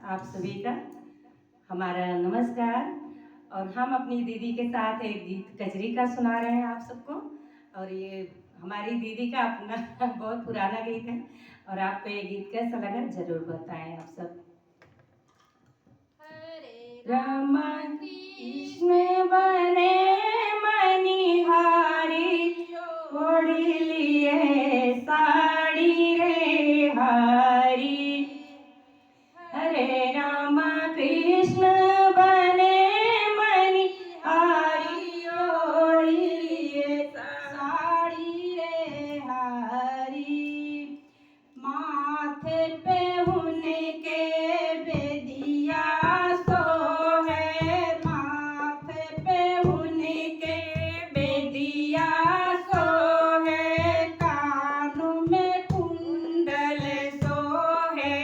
आप सभी का हमारा नमस्कार। और हम अपनी दीदी के साथ एक गीत कजरी का सुना रहे हैं आप सबको। और ये हमारी दीदी का अपना बहुत पुराना गीत है और आपको ये गीत कैसा लगा जरूर बताएं आप सब। हरे राम कृष्ण बने मनिहारी, ओढ़ी लिए साड़ी रे हारी। हरे राम कृष्ण बने मनिहारी, ओढ़ी लिए साड़ी रे हारी। माथे पे उनके बेदिया सोहे, माथे पे उनके बेदिया सोहे, कानों में कुंडल सोहे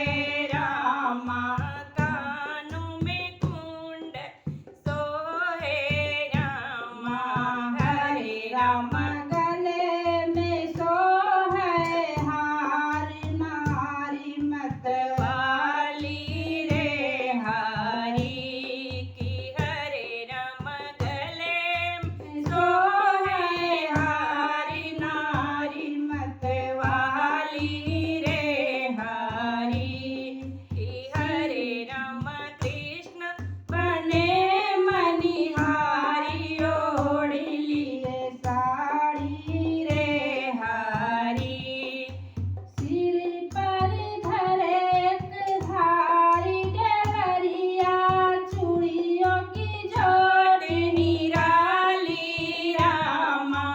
रामा, कानों में कुंडल सोहे रामा। हरे राम गले में सोहे हार, नारी मतवाली रे हारी की। हरे राम गले में सोहे हार, नारी मतवाली रे हारी की। हरे राम कृष्ण बने मनिहारी, ओढ़ी लिए साड़ी रे हारी। सिर पर धरे एक धारी डगरिया, चूड़ियों की जोड़ निराली रामा।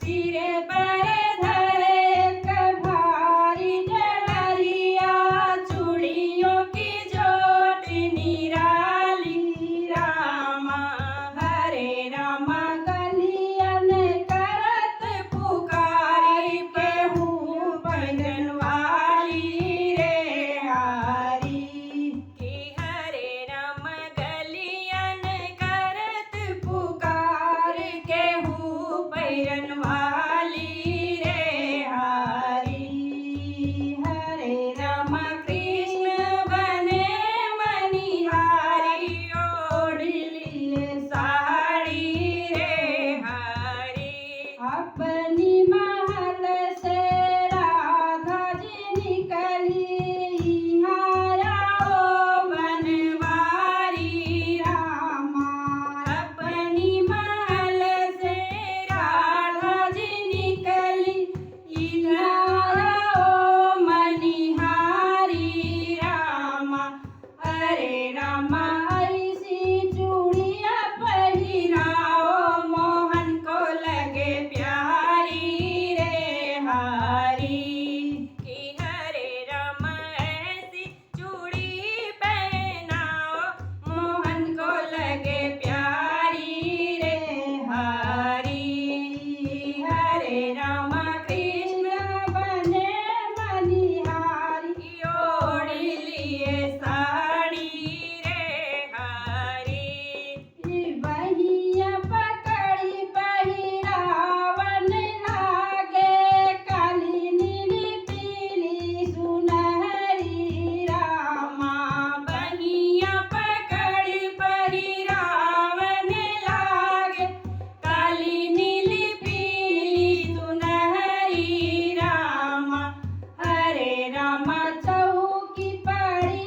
सिर पर धरे एक भारी डगरिया, चूड़ियों की जोड़ निराली रामा। हरे राम गलियन करत पुकारी, केहू पैदल वाली रे हारी की। हरे राम गलियन करत पुकार, केहू पैदल वाली रे हारी। हरे राम कृष्ण बने मनिहारी, ओढ़ी लिए साड़ी रे हारी। अपनी महल से राधा जी निकली, आया ओ बनवारी रामा। अपनी महल से राधा जी निकली, आया ओ मनिहारी रामा। हरे रामा ऐसी चूड़िया पहिराओ, मोहन को लगे प्यारी रे हारी की। हरे राम ऐसी चूड़ी पहनाओ, मोहन को लगे प्यारी रे हारी। हरे राम कृष्ण बने मनिहारी, ओढ़ी लिए साड़ी रे हारी। बहिया पकड़ी पहिरावन लागे, काली नीली पीली सुनहरी रामा। बहिया पकड़ी पहिरावन लागे, काली नीली पीली सुनहरी रामा। हरे राम चौकी पड़ी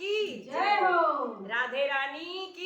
की जय हो। राधे रानी की